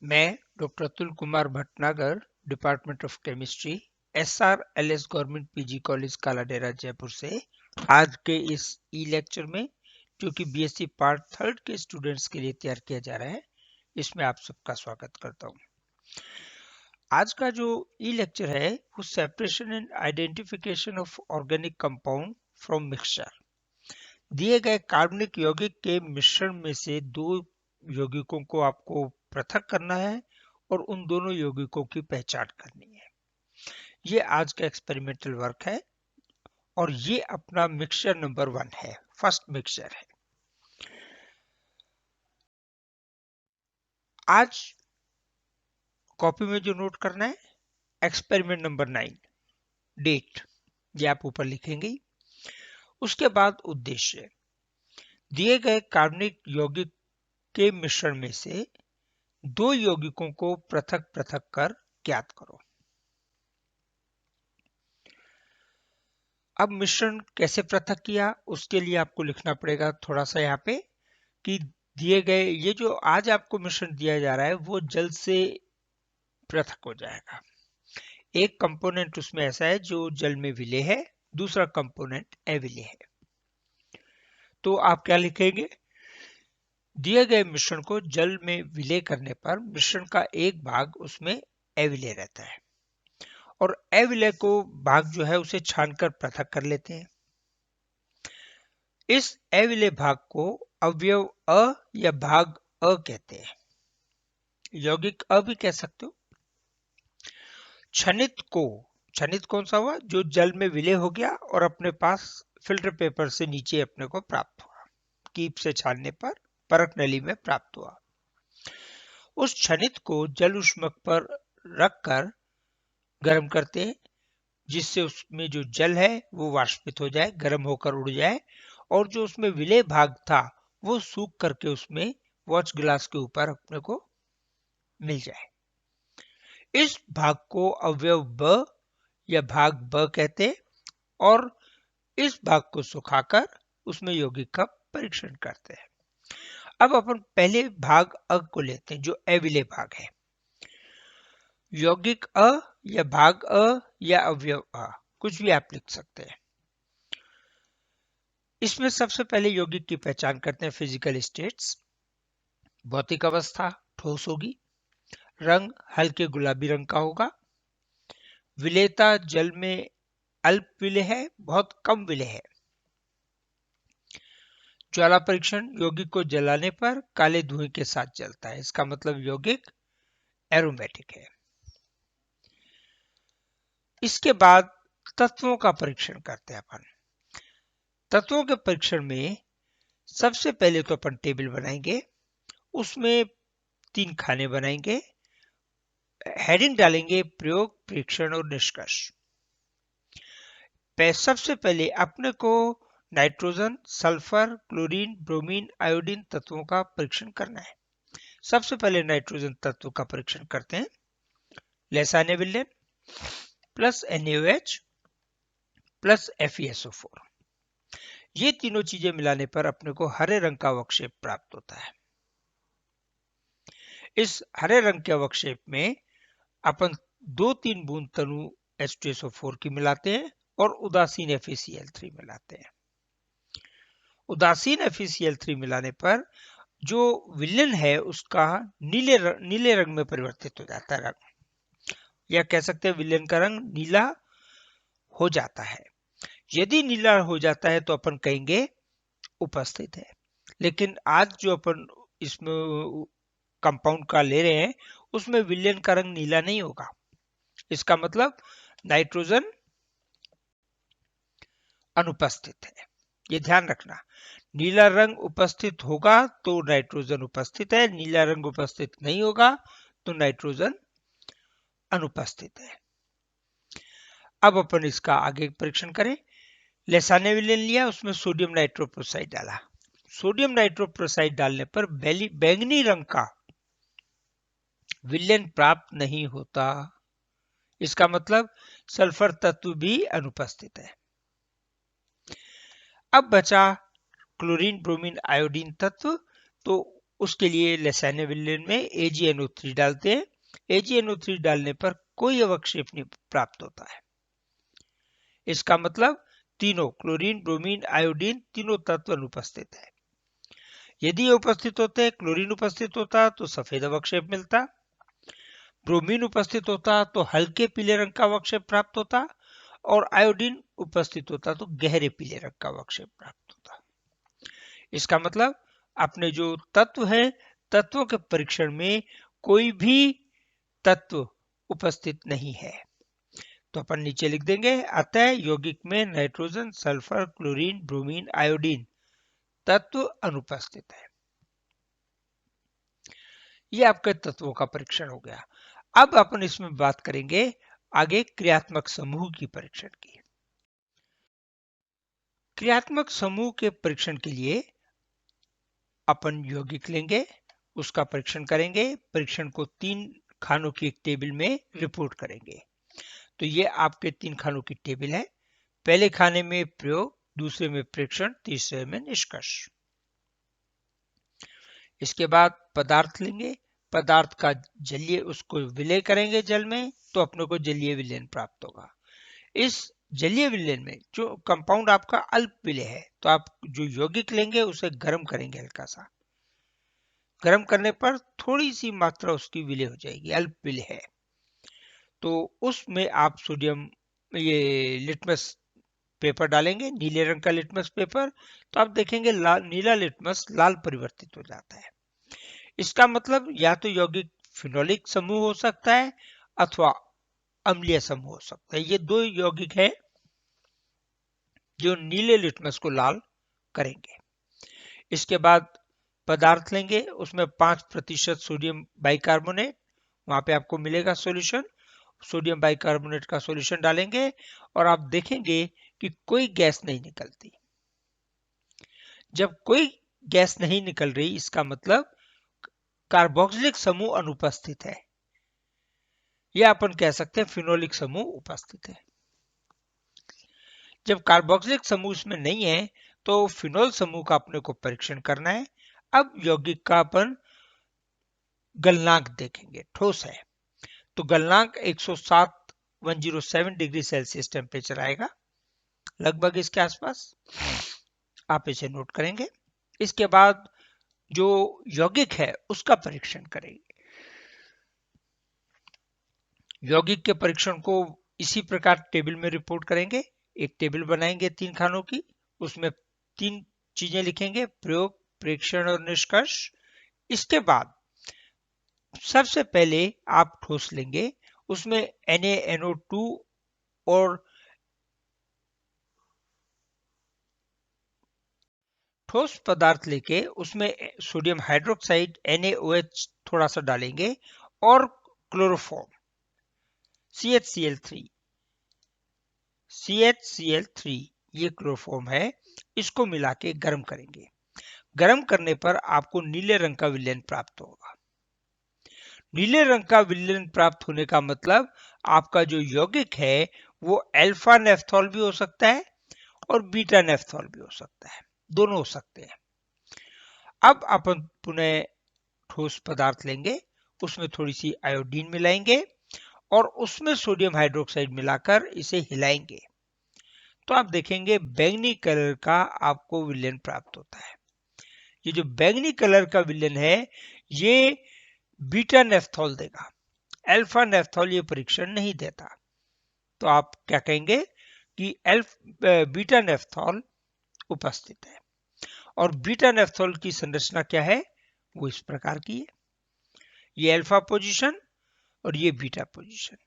मैं doctor Atul Kumar Bhatnagar, department of chemistry, SRLS government PG college Kaladera Jaipur से आज के इस ई लेक्चर में, जो कि बीएससी पार्ट थर्ड के स्टूडेंट्स के लिए तैयार किया जा रहा है, इसमें आप सबका स्वागत करता हूं। आज का जो ई लेक्चर है वो separation and identification of organic compound from mixture. दिए गए कार्बनिक यौगिक के मिश्रण में से दो यौगिकों को आपको पृथक करना है और उन दोनों यौगिकों की पहचान करनी है। ये आज का एक्सपेरिमेंटल वर्क है और ये अपना मिक्सचर नंबर 1 है, फर्स्ट मिक्सचर है। आज कॉपी में जो नोट करना है, एक्सपेरिमेंट नंबर 9, डेट, ये आप ऊपर लिखेंगे। उसके बाद उद्देश्य, दिए गए कार्बनिक यौगिक के मिश्रण में से दो यौगिकों को पृथक पृथक कर ज्ञात करो। अब मिश्रण कैसे पृथक किया, उसके लिए आपको लिखना पड़ेगा थोड़ा सा यहाँ पे कि दिए गए ये जो आज आपको मिश्रण दिया जा रहा है वो जल से पृथक हो जाएगा। एक कंपोनेंट उसमें ऐसा है जो जल में विलेय है, दूसरा कंपोनेंट अविलेय है। तो आप क्या लिखेंगे, दिए गए मिश्रण को जल में विलेय करने पर मिश्रण का एक भाग उसमें अविलेय रहता है और अविलेय को भाग जो है उसे छानकर पृथक कर लेते हैं। इस अविलेय भाग को अवयव अ या भाग अ कहते हैं। यौगिक अ भी कह सकते हो। क्षनित कौन सा हुआ, जो जल में विलय हो गया और अपने पास फिल्टर पेपर से नीचे अपने को प्राप्त हुआ, कीप से छानने पर परख नली में प्राप्त हुआ। उस क्षनित को जल ऊष्मक पर रखकर गर्म करते हैं, जिससे उसमें जो जल है वो वाष्पित हो जाए, गर्म होकर उड़ जाए और जो उसमें विलय भाग था वो सूख करके उसमें वॉच ग्लास के ऊपर अपने को मिल जाए। इस भाग को अवयव ब या भाग ब कहते हैं और इस भाग को सुखाकर उसमें यौगिक का परीक्षण करते हैं। अब अपन पहले भाग अ को लेते हैं, जो अविलेय भाग है। यौगिक अ या भाग अ या अवयव अ, कुछ भी आप लिख सकते हैं। इसमें सबसे पहले यौगिक की पहचान करते हैं। फिजिकल स्टेट्स, भौतिक अवस्था ठोस होगी, रंग हल्के गुलाबी रंग का होगा, विलेयता जल में अल्प विलेय है, बहुत कम विलेय है। ज्वाला परीक्षण, यौगिक को जलाने पर काले धुएं के साथ जलता है, इसका मतलब यौगिक एरोमेटिक है। इसके बाद तत्वों का परीक्षण करते हैं अपन। तत्वों के परीक्षण में सबसे पहले तो अपन टेबल बनाएंगे, उसमें 3 खाने बनाएंगे, हेडिंग डालेंगे प्रयोग, परीक्षण और निष्कर्ष। सबसे पहले अपने को nitrogen, sulphur, chlorine, bromine, iodine तत्वों का परीक्षण करना है। सबसे पहले नाइट्रोजन तत्व का परीक्षण करते हैं। लेसानेविलेन प्लस NaOH प्लस FeSO4, ये तीनों चीजें मिलाने पर अपने को हरे रंग का अवक्षेप प्राप्त होता है। इस हरे रंग के अवक्षेप में अपन 2-3 बूंद तनु H2SO4 की मिलाते हैं और उदासीन FeCl3 मिलाते हैं। उदासीन FeCl3 मिलाने पर जो विलेन है उसका नीले रंग में परिवर्तित हो जाता है रंग, या कह सकते हैं विलेन का रंग नीला हो जाता है। यदि नीला हो जाता है तो अपन कहेंगे उपस्थित है। लेकिन आज जो अपन इसमें कंपाउंड का ले रहे हैं उसमें विलेन का रंग नीला नहीं होगा, इसका मतलब नाइट्रोजन अनुपस्थित है। ये ध्यान रखना, नीला रंग उपस्थित होगा तो नाइट्रोजन उपस्थित है, नीला रंग उपस्थित नहीं होगा तो नाइट्रोजन अनुपस्थित है। अब अपन इसका आगे परीक्षण करें। लेसानेविलेन लिया, उसमें सोडियम नाइट्रोप्रोसाइड डाला। सोडियम नाइट्रोप्रोसाइड डालने पर बैंगनी रंग का विलेन प्राप्त नहीं होता, इसका मतलब सल्फर तत्व भी अनुपस्थित है। अब बचा क्लोरीन, ब्रोमीन, आयोडीन तत्व। तो उसके लिए लैसान्य विलयन में AgNO3 डालते हैं। AgNO3 डालने पर कोई अवक्षेप नहीं प्राप्त होता है। इसका मतलब तीनों क्लोरीन, ब्रोमीन, आयोडीन तीनों तत्व अनुपस्थित है। यदि ये उपस्थित होते हैं, क्लोरीन उपस्थित होता तो सफेद अवक्षेप मिलता, ब्रोमीन उपस्थित होता तो हल्के पीले रंग का अवक्षेप प्राप्त होता, और आयोडीन उपस्थित होता तो गहरे पीले रंग का अवक्षेप प्राप्त होता। इसका मतलब अपने जो तत्व है, तत्वों के परीक्षण में कोई भी तत्व उपस्थित नहीं है। तो अपन नीचे लिख देंगे, अतः यौगिक में nitrogen, sulphur, chlorine, bromine, iodine तत्व अनुपस्थित है। ये आपके तत्वों का परीक्षण हो गया। अब अपन इसमें बात करेंगे आगे क्रियात्मक समूह की परीक्षण की। क्रियात्मक समूह के परीक्षण के लिए अपन यौगिक लेंगे, उसका परीक्षण करेंगे, परीक्षण को 3 खानों की एक टेबल में रिपोर्ट करेंगे। तो ये आपके 3 खानों की टेबल है। पहले खाने में प्रयोग, दूसरे में परीक्षण, तीसरे में निष्कर्ष। इसके बाद पदार्थ लेंगे, पदार्थ का जलीय उसको विलय करेंगे जल में, तो अपने को जलीय विलयन प्राप्त होगा। इस जलीय विलयन में जो कंपाउंड आपका अल्प विलय है, तो आप जो यौगिक लेंगे उसे गर्म करेंगे, हल्का सा गर्म करने पर थोड़ी सी मात्रा उसकी विलय हो जाएगी, अल्प विलय है। तो उसमें आप सोडियम ये लिटमस पेपर डालेंगे, नीले रंग का लिटमस पेपर, तो आप देखेंगे नीला लिटमस लाल परिवर्तित हो जाता है। इसका मतलब या तो यौगिक फिनोलिक समूह हो सकता है अथवा अम्लीय समूह हो सकता है। ये 2 यौगिक है जो नीले लिटमस को लाल करेंगे। इसके बाद पदार्थ लेंगे, उसमें 5% सोडियम बाइकार्बोनेट, वहां पे आपको मिलेगा सॉल्यूशन, सोडियम बाइकार्बोनेट का सॉल्यूशन डालेंगे और आप देखेंगे कि कोई गैस नहीं निकलती। जब कोई गैस नहीं निकल रही, इसका मतलब कार्बोक्सिलिक समूह अनुपस्थित है, या अपन कह सकते हैं फिनोलिक समूह उपस्थित है। जब कार्बोक्सिलिक समूह इसमें नहीं है तो फिनोल समूह का अपने को परीक्षण करना है। अब यौगिक का अपन गलनांक देखेंगे, ठोस है तो गलनांक 107 डिग्री सेल्सियस टेम्परेचर आएगा, लगभग इसके आसपास, आप इसे नोट करेंगे। इसके बाद जो यौगिक है उसका परीक्षण करेंगे। यौगिक के परीक्षण को इसी प्रकार टेबल में रिपोर्ट करेंगे। एक टेबल बनाएंगे 3 खानों की, उसमें 3 चीजें लिखेंगे, प्रयोग, परीक्षण और निष्कर्ष। इसके बाद सबसे पहले आप ठोस लेंगे, उसमें NaNO2 और ठोस पदार्थ लेके उसमें सोडियम हाइड्रोक्साइड NaOH थोड़ा सा डालेंगे और क्लोरोफॉर्म CHCl3 ये क्लोरोफॉर्म है, इसको मिला के गर्म करेंगे। गर्म करने पर आपको नीले रंग का विलयन प्राप्त होगा। नीले रंग का विलयन प्राप्त होने का मतलब आपका जो यौगिक है वो अल्फा नेफ्थॉल भी हो सकता है और बीटा नेफ्थॉल भी हो सकता है, दोनों हो सकते हैं। अब अपन पुनः ठोस पदार्थ लेंगे, उसमें थोड़ी सी आयोडीन मिलाएंगे और उसमें सोडियम हाइड्रोक्साइड मिलाकर इसे हिलाएंगे, तो आप देखेंगे बैंगनी कलर का आपको विलयन प्राप्त होता है। ये जो बैंगनी कलर का विलयन है ये बीटा नेफ्थॉल देगा, अल्फा नेफ्थॉल ये परीक्षण नहीं देता। तो आप क्या कहेंगे कि बीटा नेफ्थॉल उपस्थित है। और बीटा नेफ्थॉल की संरचना क्या है, वो इस प्रकार की है, ये अल्फा पोजीशन और ये बीटा पोजीशन।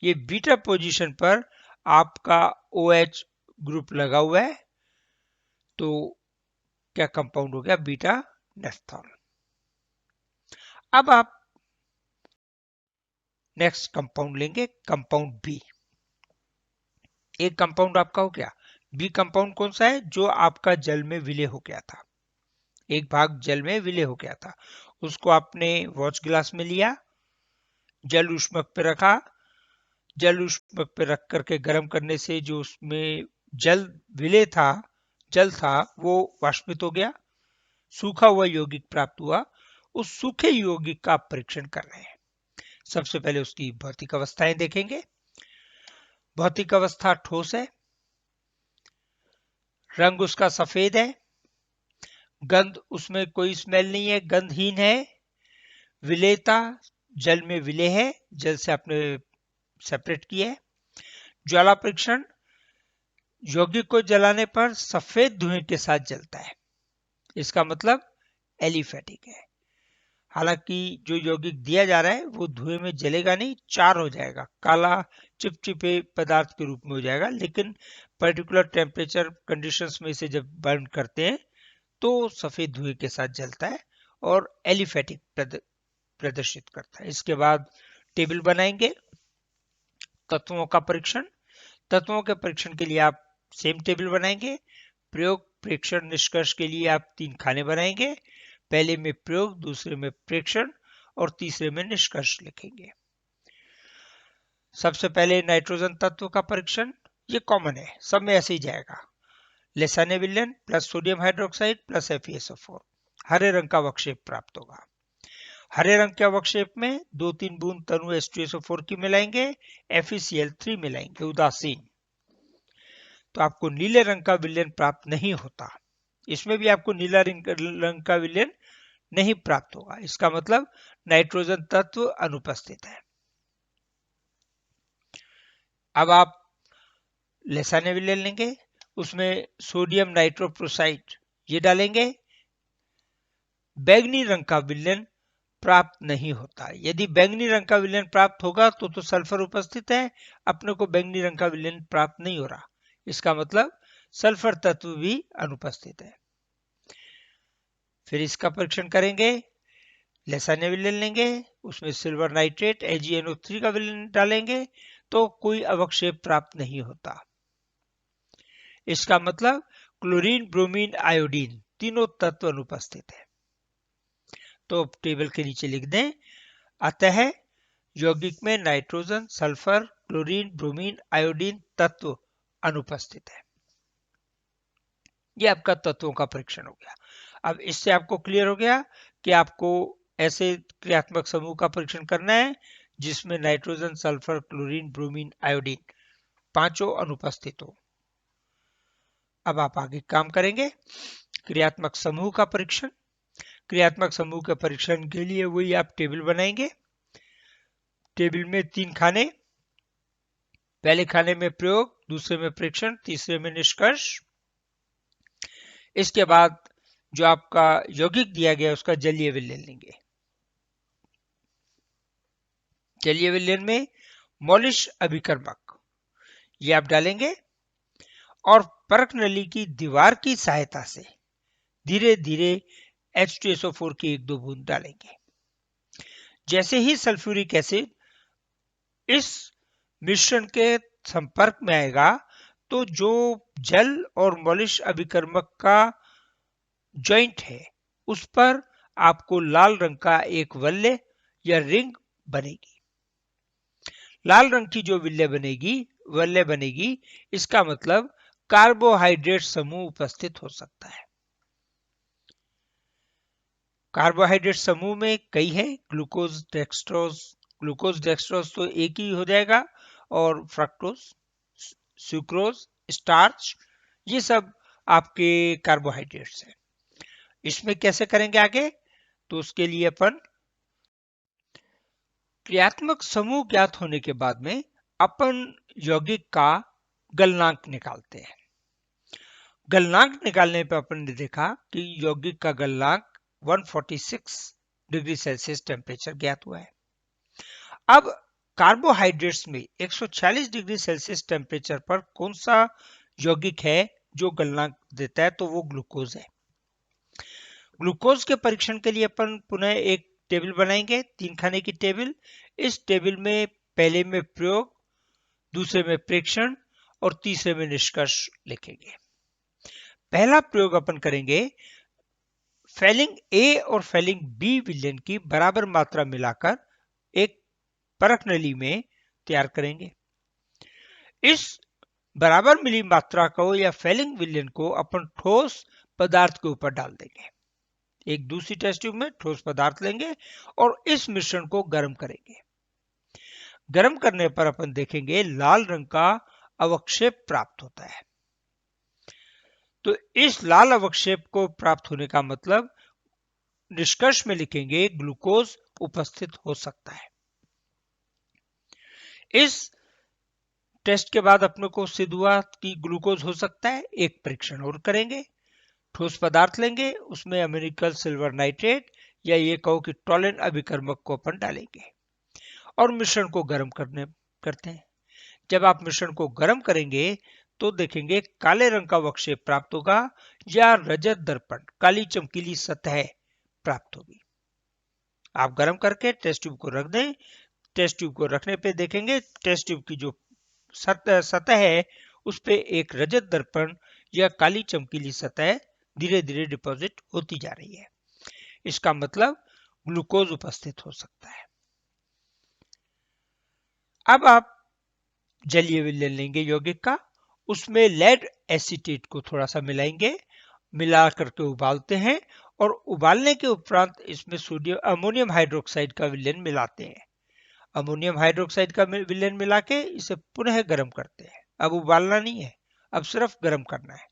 ये बीटा पोजीशन पर आपका OH ग्रुप लगा हुआ है, तो क्या कंपाउंड हो गया, बीटा नेफ्थॉल। अब आप नेक्स्ट कंपाउंड लेंगे, कंपाउंड बी। एक कंपाउंड आपका हो गया, बी कंपाउंड कौन सा है, जो आपका जल में विलय हो गया था, एक भाग जल में विलय हो गया था, उसको आपने वॉच ग्लास में लिया, जल ऊष्मक पे रखा, जल ऊष्मक पे रख करके गर्म करने से जो उसमें जल विलय था, जल था वो वाष्पित हो गया, सूखा हुआ यौगिक प्राप्त हुआ, उस सूखे यौगिक का परीक्षण कर रहे हैं। सबसे पहले उसकी भौतिक अवस्थाएं देखेंगे। भौतिक अवस्था ठोस है, रंग उसका सफेद है, गंध उसमें कोई स्मेल नहीं है, गंधहीन है, विलेयता जल में विलेय है, जल से आपने सेपरेट किया है। ज्वाला परीक्षण, यौगिक को जलाने पर सफेद धुएं के साथ जलता है, इसका मतलब एलिफेटिक है। हालांकि जो यौगिक दिया जा रहा है वो धुएं में जलेगा नहीं, चार हो जाएगा, काला चिपचिपे पदार्थ के रूप में हो जाएगा, लेकिन पर्टिकुलर टेम्परेचर कंडीशंस में इसे जब बर्न करते हैं तो सफेद धुएं के साथ जलता है और एलिफेटिक प्रदर्शित करता है। इसके बाद टेबल बनाएंगे। तत्वों का परीक्षण, तत्वों के परीक्षण के लिए आप सेम टेबल बनाएंगे। प्रयोग प्रेक्षण निष्कर्ष के लिए आप 3 खाने बनाएंगे। पहले में प्रयोग, दूसरे में प्रेक्षण और तीसरे में निष्कर्ष लिखेंगे। सबसे पहले नाइट्रोजन तत्व का परीक्षण, ये कॉमन है, सब में ऐसे ही जाएगा। लेसाने विलयन plus sodium hydroxide plus FeSO4, हरे रंग का अवक्षेप प्राप्त होगा। हरे रंग के अवक्षेप में 2-3 बूंद तनु H2SO4 की मिलाएंगे, FeCl3 मिलाएंगे, उदासीन। तो आपको नीले रंग का विलयन प्राप्त नहीं होता। इसमें भी आपको नीला रंग का विलयन नहीं प्राप्त होगा, इसका मतलब नाइट्रोजन तत्व अनुपस्थित है। अब आप लेसाने विलयन लेंगे, उसमें सोडियम नाइट्रोप्रोसाइड ये डालेंगे। बैंगनी रंग का विलयन प्राप्त नहीं होता। यदि बैंगनी रंग का विलयन प्राप्त होगा तो सल्फर उपस्थित है, अपने को बैंगनी रंग का विलयन प्राप्त नहीं हो रहा, इसका मतलब सल्फर तत्व भी अनुपस्थित है। फिर इसका परीक्षण करेंगे। लेसाने विलयन लेंगे, उसमें सिल्वर नाइट्रेट AgNO3 का विलयन डालेंगे तो कोई अवक्षेप प्राप्त नहीं होता। इसका मतलब क्लोरीन, ब्रोमीन, आयोडीन तीनों तत्व अनुपस्थित है। तो टेबल के नीचे लिख दें, अतः यौगिक में nitrogen, sulphur, chlorine, bromine, iodine तत्व अनुपस्थित है। यह आपका तत्वों का परीक्षण हो गया। अब इससे आपको क्लियर हो गया कि आपको ऐसे क्रियात्मक समूह का परीक्षण करना है जिसमें nitrogen, sulphur, chlorine, bromine, iodine पांचों अनुपस्थित हो। अब आप आगे काम करेंगे। क्रियात्मक समूह का परीक्षण, क्रियात्मक समूह के परीक्षण के लिए वही आप टेबल बनाएंगे। टेबल में 3 खाने, पहले खाने में प्रयोग, दूसरे में परीक्षण, तीसरे में निष्कर्ष। इसके बाद जो आपका यौगिक दिया गया उसका जलीय विलयन लेंगे। जलीय विलयन में मॉलिश अभिकर्मक ये आप डालेंगे और परख नली की दीवार की सहायता से धीरे धीरे H2SO4 की 1-2 बूंद डालेंगे। जैसे ही सल्फ्यूरिक एसिड इस मिश्रण के संपर्क में आएगा तो जो जल और मॉलिश अभिकर्मक का जॉइंट है उस पर आपको लाल रंग का एक वलय या रिंग बनेगी। लाल रंग की जो वलय बनेगी, इसका मतलब कार्बोहाइड्रेट समूह उपस्थित हो सकता है। कार्बोहाइड्रेट समूह में कई है, ग्लूकोज डेक्सट्रोज तो एक ही हो जाएगा, और फ्रक्टोज, सुक्रोज, स्टार्च, ये सब आपके कार्बोहाइड्रेट्स हैं। इसमें कैसे करेंगे आगे, तो उसके लिए अपन क्रियात्मक समूह ज्ञात होने के बाद में अपन यौगिक का गलनांक निकालते हैं। गलनांक निकालने पर अपन ने देखा कि यौगिक का गलनांक 146 डिग्री सेल्सियस टेम्परेचर ज्ञात हुआ है। अब कार्बोहाइड्रेट्स में 146 डिग्री सेल्सियस टेम्परेचर पर कौन सा यौगिक है जो गलनांक देता है, तो वो ग्लूकोज है। ग्लूकोज के परीक्षण के लिए अपन पुनः एक टेबल बनाएंगे, 3 खाने की टेबल। इस टेबल में पहले में प्रयोग, दूसरे में प्रेक्षण और तीसरे में निष्कर्ष लिखेंगे। पहला प्रयोग अपन करेंगे, फैलिंग A और फैलिंग B विलयन की बराबर मात्रा मिलाकर एक परख नली में तैयार करेंगे। इस बराबर मिली मात्रा को या फैलिंग विलयन को अपन ठोस पदार्थ के ऊपर डाल देंगे। एक दूसरी टेस्ट ट्यूब में ठोस पदार्थ लेंगे और इस मिश्रण को गर्म करेंगे। गर्म करने पर अपन देखेंगे लाल रंग का अवक्षेप प्राप्त होता है। तो इस लाल अवक्षेप को प्राप्त होने का मतलब निष्कर्ष में लिखेंगे ग्लूकोज उपस्थित हो सकता है। इस टेस्ट के बाद अपने को सिद्ध हुआ कि ग्लूकोज हो सकता है। एक परीक्षण और करेंगे। ठोस पदार्थ लेंगे, उसमें अमोनिकल सिल्वर नाइट्रेट या ये कहो कि टॉलन अभिकर्मक को अपन डालेंगे और मिश्रण को गर्म करते हैं। जब आप मिश्रण को गर्म करेंगे तो देखेंगे काले रंग का अवक्षेप प्राप्त होगा या रजत दर्पण काली चमकीली सतह प्राप्त होगी। आप गर्म करके टेस्ट ट्यूब को रख दें। टेस्ट ट्यूब को रखने पे देखेंगे टेस्ट ट्यूब की जो सतह है उस पे एक रजत दर्पण या काली चमकीली सतह धीरे धीरे डिपॉजिट होती जा रही है। इसका मतलब ग्लूकोज उपस्थित हो सकता है। अब आप जलीय विलयन लेंगे यौगिक का, उसमें लेड एसीटेट को थोड़ा सा मिलाएंगे, मिला करके उबालते हैं और उबालने के उपरांत इसमें सोडियम अमोनियम हाइड्रोक्साइड का विलयन मिलाते हैं। अमोनियम हाइड्रोक्साइड का विलयन मिला के इसे पुनः गर्म करते हैं। अब उबालना नहीं है, अब सिर्फ गर्म करना है।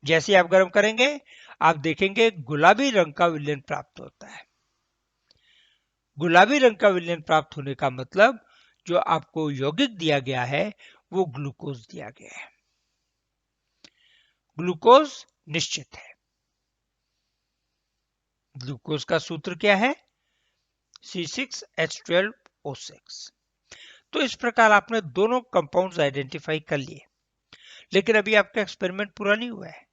जैसे आप गर्म करेंगे आप देखेंगे गुलाबी रंग का विलयन प्राप्त होता है। गुलाबी रंग का विलयन प्राप्त होने का मतलब जो आपको यौगिक दिया गया है वो ग्लूकोज दिया गया है। ग्लूकोज निश्चित है। ग्लूकोज का सूत्र क्या है? C6H12O6। तो इस प्रकार आपने दोनों कंपाउंड्स आइडेंटिफाई कर लिए। लेकिन अभी आपका एक्सपेरिमेंट पूरा नहीं हुआ है।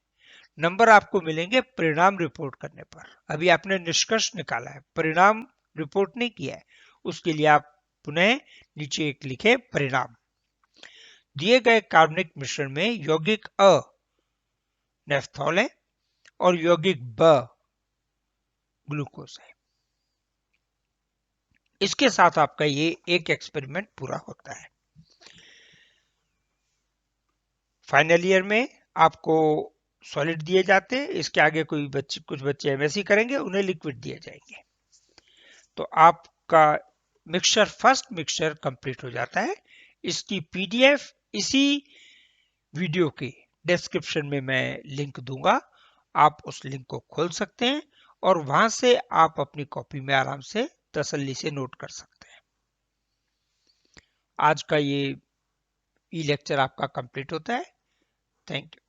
नंबर आपको मिलेंगे परिणाम रिपोर्ट करने पर। अभी आपने निष्कर्ष निकाला है, परिणाम रिपोर्ट नहीं किया है। उसके लिए आप पुनः नीचे एक लिखे परिणाम। दिए गए कार्बनिक मिश्रण में यौगिक अ नेफ्थॉल है और यौगिक ब ग्लूकोज है। इसके साथ आपका ये एक एक्सपेरिमेंट पूरा होता है। फाइनल ईयर में आपको सॉलिड दिए जाते हैं, इसके आगे कुछ बच्चे एमएससी करेंगे, उन्हें लिक्विड दिए जाएंगे। तो आपका फर्स्ट मिक्सचर कंप्लीट हो जाता है। इसकी पीडीएफ इसी वीडियो के डिस्क्रिप्शन में मैं लिंक दूंगा। आप उस लिंक को खोल सकते हैं और वहां से आप अपनी कॉपी में आराम से तसल्ली से नोट कर सकते हैं। आज का ये ई लेक्चर आपका कंप्लीट होता है। Thank you.